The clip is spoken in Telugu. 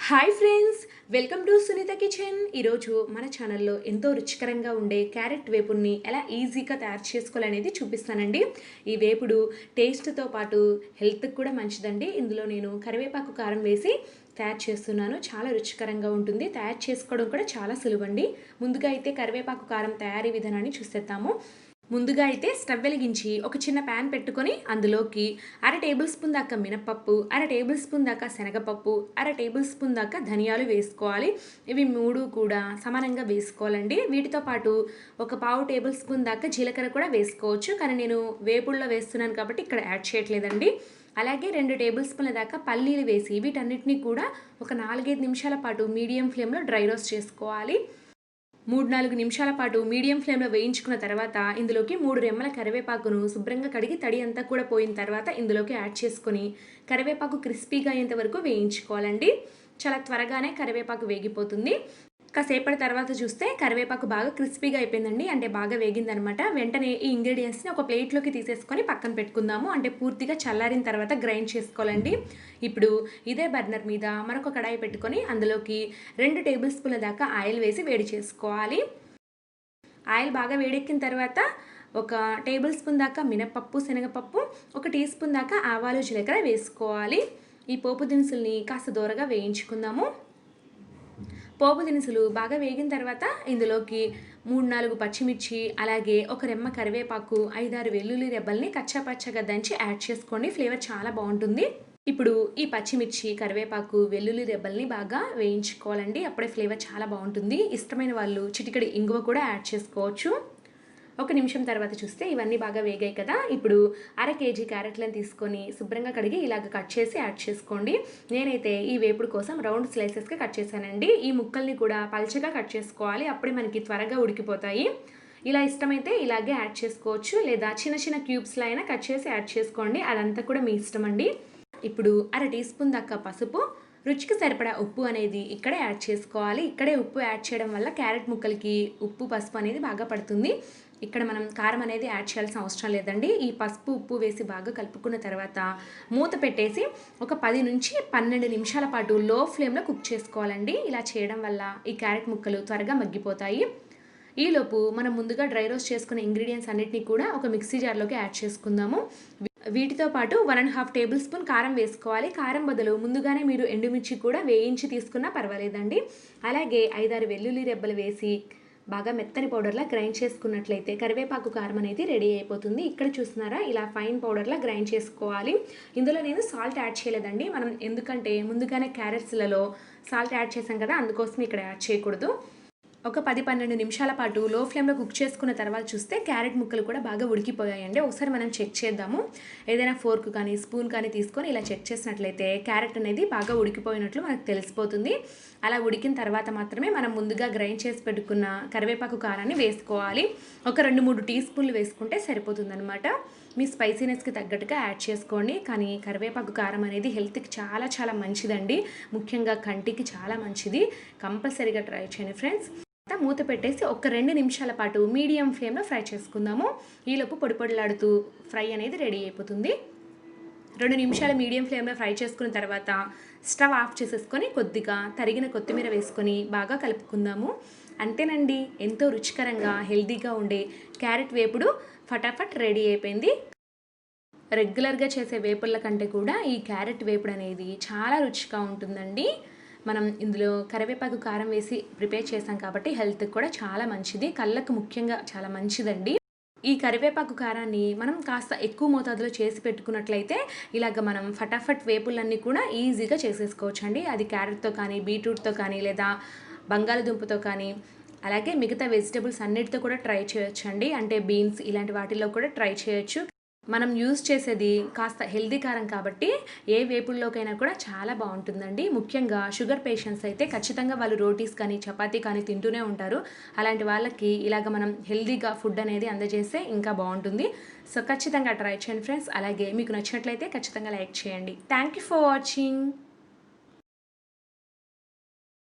Hi friends, welcome to Sunitha kitchen. ఈరోజు మన ఛానల్లో ఎంతో రుచికరంగా ఉండే క్యారెట్ వేపుడిని ఎలా ఈజీగా తయారు చేసుకోవాలనేది చూపిస్తానండి. ఈ వేపుడు టేస్ట్తో పాటు హెల్త్కి కూడా మంచిదండి. ఇందులో నేను కరివేపాకు కారం వేసి తయారు చేస్తున్నాను. చాలా రుచికరంగా ఉంటుంది. తయారు చేసుకోవడం కూడా చాలా సులువండి. ముందుగా అయితే కరివేపాకు కారం తయారీ విధానాన్ని చూసేద్దాము. ముందుగా అయితే స్టవ్ వెలిగించి ఒక చిన్న ప్యాన్ పెట్టుకొని అందులోకి 1/2 టేబుల్ స్పూన్ దాకా మినపప్పు, 1/2 టేబుల్ స్పూన్ దాకా శనగపప్పు, 1/2 టేబుల్ స్పూన్ దాకా ధనియాలు వేసుకోవాలి. ఇవి 3 కూడా సమానంగా వేసుకోవాలండి. వీటితో పాటు ఒక 1/2 టేబుల్ స్పూన్ దాకా జీలకర్ర కూడా వేసుకోవచ్చు, కానీ నేను వేపుడులో వేస్తున్నాను కాబట్టి ఇక్కడ యాడ్ చేయట్లేదండి. అలాగే 2 టేబుల్ స్పూన్ల దాకా పల్లీలు వేసి వీటన్నిటిని కూడా ఒక 4-5 నిమిషాల పాటు మీడియం ఫ్లేమ్లో డ్రై రోస్ట్ చేసుకోవాలి. 3-4 నిమిషాల పాటు మీడియం ఫ్లేమ్లో వేయించుకున్న తర్వాత ఇందులోకి 3 రెమ్మల కరివేపాకును శుభ్రంగా కడిగి తడి అంతా కూడా పోయిన తర్వాత ఇందులోకి యాడ్ చేసుకొని కరివేపాకు క్రిస్పీగా అయ్యేంత వరకు వేయించుకోవాలండి. చాలా త్వరగానే కరివేపాకు వేగిపోతుంది. కాసేపటి తర్వాత చూస్తే కరివేపాకు బాగా క్రిస్పీగా అయిపోయిందండి, అంటే బాగా వేగిందనమాట. వెంటనే ఈ ఇంగ్రీడియంట్స్ని ఒక ప్లేట్లోకి తీసేసుకొని పక్కన పెట్టుకుందాము. అంటే పూర్తిగా చల్లారిన తర్వాత గ్రైండ్ చేసుకోవాలండి. ఇప్పుడు ఇదే బర్నర్ మీద మరొక కడాయి పెట్టుకొని అందులోకి 2 టేబుల్ స్పూన్ల దాకా ఆయిల్ వేసి వేడి చేసుకోవాలి. ఆయిల్ బాగా వేడెక్కిన తర్వాత ఒక టేబుల్ స్పూన్ దాకా మినపప్పు, శనగపప్పు, 1 టీ స్పూన్ దాకా ఆవాలు, జీలకర్ర వేసుకోవాలి. ఈ పోపు దినుసుల్ని కాస్త దూరగా వేయించుకుందాము. పోపు దినుసులు బాగా వేగిన తర్వాత ఇందులోకి 3-4 పచ్చిమిర్చి, అలాగే ఒక రెమ్మ కరివేపాకు, 5-6 వెల్లుల్లి రెబ్బల్ని కచ్చాపచ్చగా దంచి యాడ్ చేసుకోండి. ఫ్లేవర్ చాలా బాగుంటుంది. ఇప్పుడు ఈ పచ్చిమిర్చి, కరివేపాకు, వెల్లుల్లి రెబ్బల్ని బాగా వేయించుకోవాలండి. అప్పుడే ఫ్లేవర్ చాలా బాగుంటుంది. ఇష్టమైన వాళ్ళు చిటికెడు ఇంగువ కూడా యాడ్ చేసుకోవచ్చు. 1 నిమిషం తర్వాత చూస్తే ఇవన్నీ బాగా వేగాయి కదా. ఇప్పుడు 1/2 కేజీ క్యారెట్లను తీసుకొని శుభ్రంగా కడిగి ఇలాగ కట్ చేసి యాడ్ చేసుకోండి. నేనైతే ఈ వేపుడు కోసం రౌండ్ స్లైసెస్గా కట్ చేశానండి. ఈ ముక్కల్ని కూడా పల్చగా కట్ చేసుకోవాలి, అప్పుడే మనకి త్వరగా ఉడికిపోతాయి. ఇలా ఇష్టమైతే ఇలాగే యాడ్ చేసుకోవచ్చు, లేదా చిన్న చిన్న క్యూబ్స్లో అయినా కట్ చేసి యాడ్ చేసుకోండి. అదంతా కూడా మీ ఇష్టం అండి. ఇప్పుడు 1/2 టీ స్పూన్ దాకా పసుపు, రుచికి సరిపడా ఉప్పు అనేది ఇక్కడే యాడ్ చేసుకోవాలి. ఇక్కడే ఉప్పు యాడ్ చేయడం వల్ల క్యారెట్ ముక్కలకి ఉప్పు, పసుపు అనేది బాగా పడుతుంది. ఇక్కడ మనం కారం అనేది యాడ్ చేయాల్సిన అవసరం లేదండి. ఈ పసుపు, ఉప్పు వేసి బాగా కలుపుకున్న తర్వాత మూత పెట్టేసి ఒక 10-12 నిమిషాల పాటు లో ఫ్లేమ్లో కుక్ చేసుకోవాలండి. ఇలా చేయడం వల్ల ఈ క్యారెట్ ముక్కలు త్వరగా మగ్గిపోతాయి. ఈలోపు మనం ముందుగా డ్రై రోస్ట్ చేసుకున్న ఇంగ్రీడియంట్స్ అన్నిటిని కూడా ఒక మిక్సీ జార్లోకి యాడ్ చేసుకుందాము. వీటితో పాటు 1.5 టేబుల్ స్పూన్ కారం వేసుకోవాలి. కారం బదులు ముందుగానే మీరు ఎండుమిర్చి కూడా వేయించి తీసుకున్నా పర్వాలేదండి. అలాగే 5-6 వెల్లుల్లి రెబ్బలు వేసి బాగా మెత్తని పౌడర్లా గ్రైండ్ చేసుకున్నట్లయితే కరివేపాకు కారం అనేది రెడీ అయిపోతుంది. ఇక్కడ చూస్తున్నారా, ఇలా ఫైన్ పౌడర్లా గ్రైండ్ చేసుకోవాలి. ఇందులో నేను సాల్ట్ యాడ్ చేయలేదండి, మనం ఎందుకంటే ముందుగానే క్యారెట్స్లలో సాల్ట్ యాడ్ చేసాం కదా, అందుకోసం ఇక్కడ యాడ్ చేయకూడదు. ఒక 10-12 నిమిషాల పాటు లో ఫ్లేమ్లో కుక్ చేసుకున్న తర్వాత చూస్తే క్యారెట్ ముక్కలు కూడా బాగా ఉడికిపోయాయండి. ఒకసారి మనం చెక్ చేద్దాము. ఏదైనా ఫోర్క్ కానీ స్పూన్ కానీ తీసుకొని ఇలా చెక్ చేసినట్లయితే క్యారెట్ అనేది బాగా ఉడికిపోయినట్లు మనకు తెలిసిపోతుంది. అలా ఉడికిన తర్వాత మాత్రమే మనం ముందుగా గ్రైండ్ చేసి పెట్టుకున్న కరివేపాకు కారాన్ని వేసుకోవాలి. ఒక 2-3 టీ స్పూన్లు వేసుకుంటే సరిపోతుందన్నమాట. మీ స్పైసీనెస్కి తగ్గట్టుగా యాడ్ చేసుకోండి. కానీ కరివేపాకు కారం అనేది హెల్త్కి చాలా చాలా మంచిదండి. ముఖ్యంగా కంటికి చాలా మంచిది. కంపల్సరీగా ట్రై చేయండి ఫ్రెండ్స్. మూత పెట్టేసి ఒక 2 నిమిషాల పాటు మీడియం ఫ్లేమ్లో ఫ్రై చేసుకుందాము. ఈలోపు పొడి పొడిలాడుతూ ఫ్రై అనేది రెడీ అయిపోతుంది. 2 నిమిషాలు మీడియం ఫ్లేమ్లో ఫ్రై చేసుకున్న తర్వాత స్టవ్ ఆఫ్ చేసేసుకొని కొద్దిగా తరిగిన కొత్తిమీర వేసుకొని బాగా కలుపుకుందాము. అంతేనండి, ఎంతో రుచికరంగా హెల్తీగా ఉండే క్యారెట్ వేపుడు ఫటాఫట్ రెడీ అయిపోయింది. రెగ్యులర్గా చేసే వేపుళ్ళ కంటే కూడా ఈ క్యారెట్ వేపుడు అనేది చాలా రుచిగా ఉంటుందండి. మనం ఇందులో కరివేపాకు కారం వేసి ప్రిపేర్ చేసాం కాబట్టి హెల్త్కి కూడా చాలా మంచిది, కళ్ళకు ముఖ్యంగా చాలా మంచిదండి. ఈ కరివేపాకు కారాన్ని మనం కాస్త ఎక్కువ మోతాదులో చేసి పెట్టుకున్నట్లయితే ఇలాగ మనం ఫటాఫట్ వేపులన్నీ కూడా ఈజీగా చేసేసుకోవచ్చు అండి. అది క్యారెట్తో కానీ, బీట్రూట్తో కానీ, లేదా బంగాళదుంపతో కానీ, అలాగే మిగతా వెజిటబుల్స్ అన్నిటితో కూడా ట్రై చేయొచ్చు అండి. అంటే బీన్స్ ఇలాంటి వాటిల్లో కూడా ట్రై చేయొచ్చు. మనం యూజ్ చేసేది కాస్త హెల్దీ కారం కాబట్టి ఏ వేపుల్లోకైనా కూడా చాలా బాగుంటుందండి. ముఖ్యంగా షుగర్ పేషెంట్స్ అయితే ఖచ్చితంగా వాళ్ళు రోటీస్ కానీ, చపాతీ కానీ తింటూనే ఉంటారు. అలాంటి వాళ్ళకి ఇలాగ మనం హెల్దీగా ఫుడ్ అనేది అందజేస్తే ఇంకా బాగుంటుంది. సో ఖచ్చితంగా ట్రై చేయండి ఫ్రెండ్స్. అలాగే మీకు నచ్చినట్లయితే ఖచ్చితంగా లైక్ చేయండి. Thank you for watching.